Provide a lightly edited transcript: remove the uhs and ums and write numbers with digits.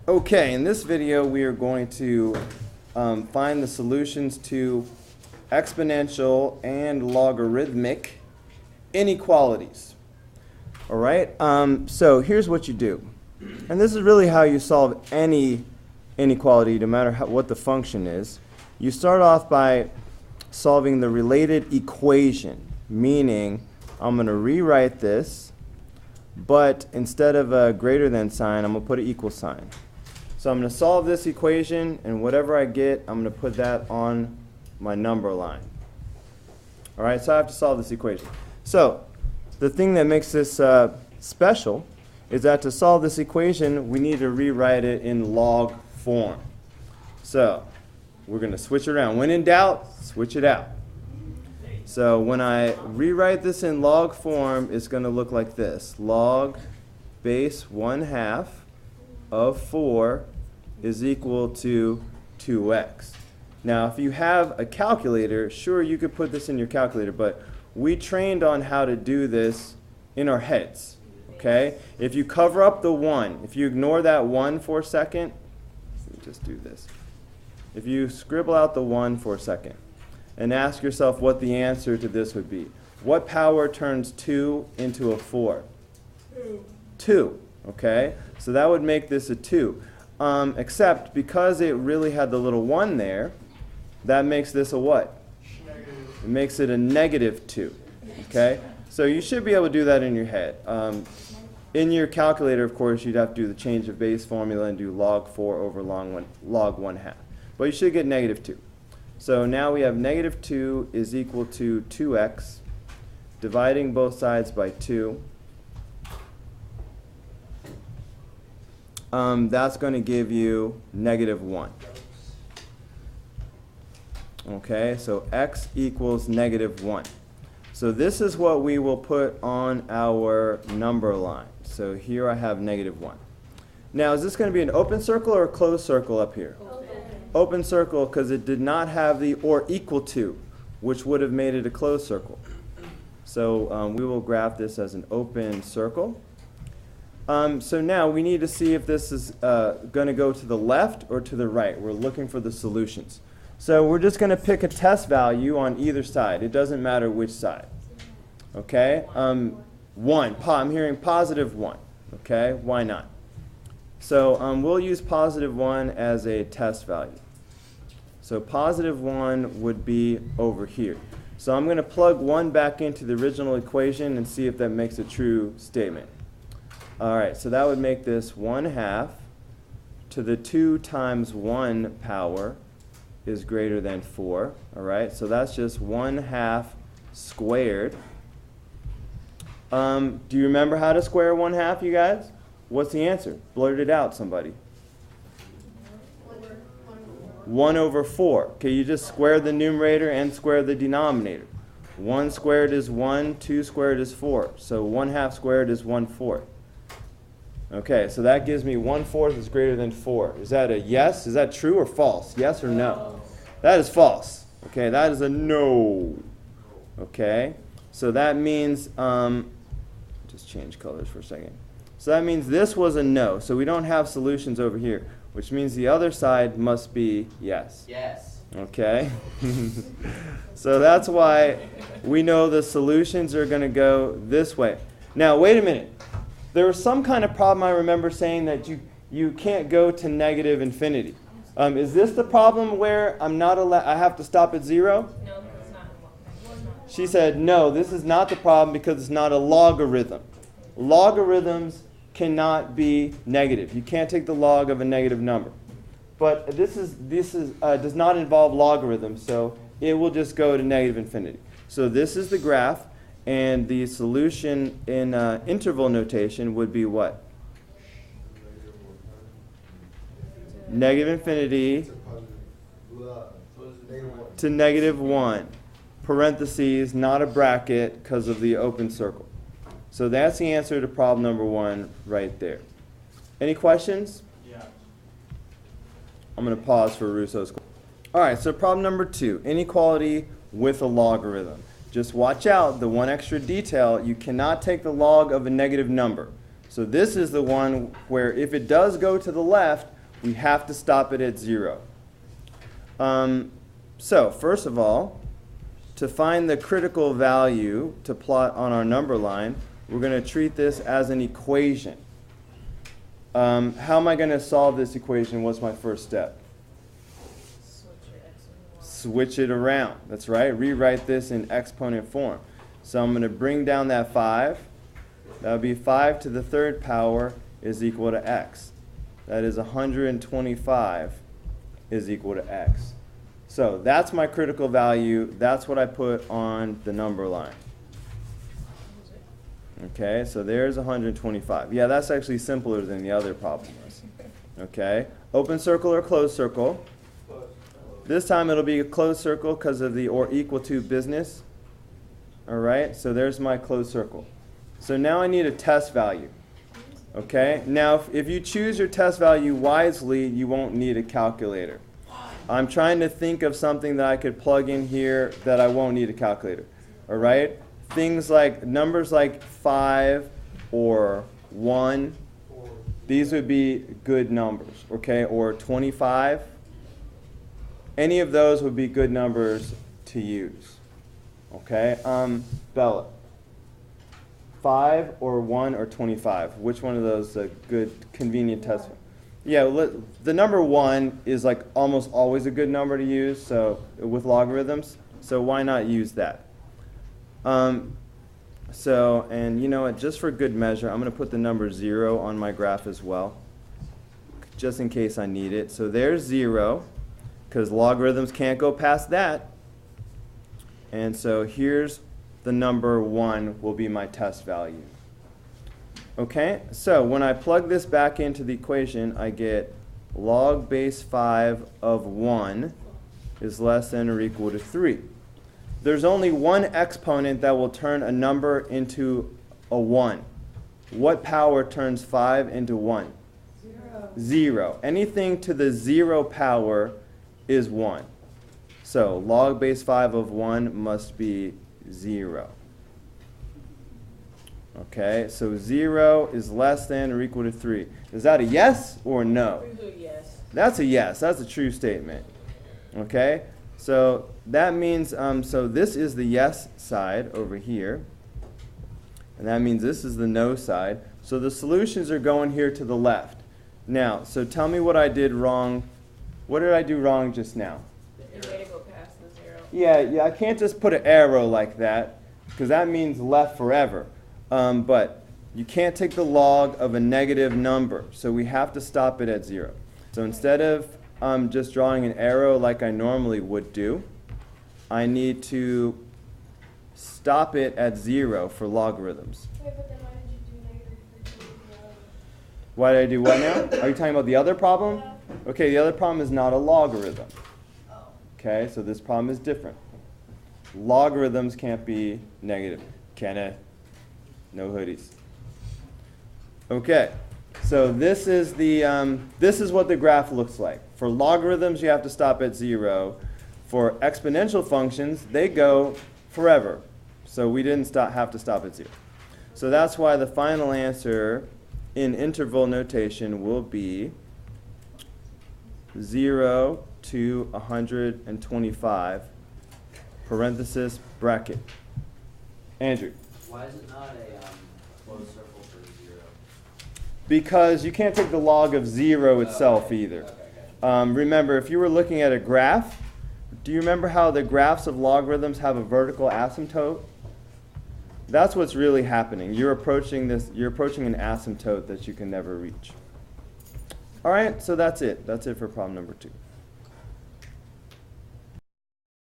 Okay, in this video we are going to find the solutions to exponential and logarithmic inequalities. All right, so here's what you do. And this is really how you solve any inequality, no matter what the function is. You start off by solving the related equation, meaning I'm going to rewrite this, but instead of a greater than sign, I'm going to put an equal sign. So I'm going to solve this equation, and whatever I get, I'm going to put that on my number line. All right, so I have to solve this equation. So the thing that makes this special is that to solve this equation, we need to rewrite it in log form. So we're going to switch it around. When in doubt, switch it out. So when I rewrite this in log form, it's going to look like this. Log base 1/2 of 4 is equal to 2x. Now, if you have a calculator, sure, you could put this in your calculator, but we trained on how to do this in our heads, okay? If you cover up the 1, if you ignore that 1 for a second, let me just do this. If you scribble out the 1 for a second and ask yourself what the answer to this would be, what power turns 2 into a 4? 2, okay? So that would make this a 2. Except because it really had the little 1 there, that makes this a what? It makes it a -2, okay? So you should be able to do that in your head. In your calculator, of course, you'd have to do the change of base formula and do log 4 over log 1/2. But you should get -2. So now we have -2 is equal to 2x, dividing both sides by 2. That's going to give you -1. Okay, so x equals -1. So this is what we will put on our number line. So here I have -1. Now, is this going to be an open circle or a closed circle up here? Open circle, because it did not have the or equal to, which would have made it a closed circle. So we will graph this as an open circle. So now we need to see if this is going to go to the left or to the right. We're looking for the solutions. So we're just going to pick a test value on either side. It doesn't matter which side. Okay? 1. I'm hearing +1. Okay? Why not? So we'll use +1 as a test value. So +1 would be over here. So I'm going to plug 1 back into the original equation and see if that makes a true statement. All right, so that would make this 1/2 to the 2 times 1 power is greater than 4. All right, so that's just 1/2 squared. Do you remember how to square 1/2, you guys? What's the answer? Blurt it out, somebody. 1 over 4. Okay, you just square the numerator and square the denominator. 1 squared is 1, 2 squared is 4. So 1/2 squared is 1/4. Okay, so that gives me 1/4 is greater than 4. Is that a yes? Is that true or false? Yes or no? That is false. Okay, that is a no. Okay, so that means, just change colors for a second. So that means this was a no. So we don't have solutions over here, which means the other side must be yes. Yes. Okay, so that's why we know the solutions are going to go this way. Now, wait a minute. There was some kind of problem I remember saying that you can't go to -infinity. Is this the problem where I'm not allowed? I have to stop at 0? No, it's not. She said, no, this is not the problem because it's not a logarithm. Logarithms cannot be negative. You can't take the log of a negative number. But this does not involve logarithms, so it will just go to -infinity. So this is the graph. And the solution in interval notation would be what? -infinity to -1. Parentheses, not a bracket because of the open circle. So that's the answer to problem number 1 right there. Any questions? Yeah. I'm going to pause for Russo's question. All right, so problem number 2, inequality with a logarithm. Just watch out, the one extra detail, you cannot take the log of a negative number. So this is the one where if it does go to the left, We have to stop it at 0. So first of all, to find the critical value to plot on our number line, we're going to treat this as an equation. How am I going to solve this equation? What's my first step? Switch it around. That's right. Rewrite this in exponent form. So I'm going to bring down that 5. That would be 5 to the third power is equal to x. That is 125 is equal to x. So that's my critical value. That's what I put on the number line. Okay, so there's 125. Yeah, that's actually simpler than the other problem was. Okay, open circle or closed circle. This time it'll be a closed circle because of the or equal to business. All right, so there's my closed circle. So now I need a test value. Okay, now if you choose your test value wisely, you won't need a calculator. I'm trying to think of something that I could plug in here that I won't need a calculator. All right, things like numbers like 5 or 1, these would be good numbers. Okay, or 25. Any of those would be good numbers to use. Okay, Bella. 5 or 1 or 25. Which one of those is a good, convenient test? Yeah, the number 1 is like almost always a good number to use. So with logarithms, so why not use that? And you know what? Just for good measure, I'm going to put the number 0 on my graph as well, just in case I need it. So there's 0. Because logarithms can't go past that. And so here's the number 1 will be my test value. Okay, so when I plug this back into the equation, I get log base 5 of 1 is less than or equal to 3. There's only one exponent that will turn a number into a 1. What power turns 5 into 1? 0. Anything to the 0 power is 1. So log base 5 of 1 must be 0. Okay, so 0 is less than or equal to 3. Is that a yes or no? Yes. That's a yes. That's a true statement. Okay, so that means, so this is the yes side over here. And that means this is the no side. So the solutions are going here to the left. Now, so tell me what I did wrong. What did I do wrong just now? The way to go past the 0. Yeah, I can't just put an arrow like that, because that means left forever. But you can't take the log of a negative number, so we have to stop it at 0. So instead of just drawing an arrow like I normally would do, I need to stop it at 0 for logarithms. Wait, but then why did you do negative 3? Why did I do what now? Are you talking about the other problem? Okay, the other problem is not a logarithm. Okay, so this problem is different. Logarithms can't be negative. Kenneth, no hoodies. Okay, so this is what the graph looks like. For logarithms, you have to stop at 0. For exponential functions, they go forever. So we didn't have to stop at 0. So that's why the final answer in interval notation will be 0 to 125, parenthesis, bracket. Andrew. Why is it not a closed circle for 0? Because you can't take the log of 0 itself either. Okay. Remember, if you were looking at a graph, do you remember how the graphs of logarithms have a vertical asymptote? That's what's really happening. You're approaching an asymptote that you can never reach. All right, so that's it. That's it for problem number 2.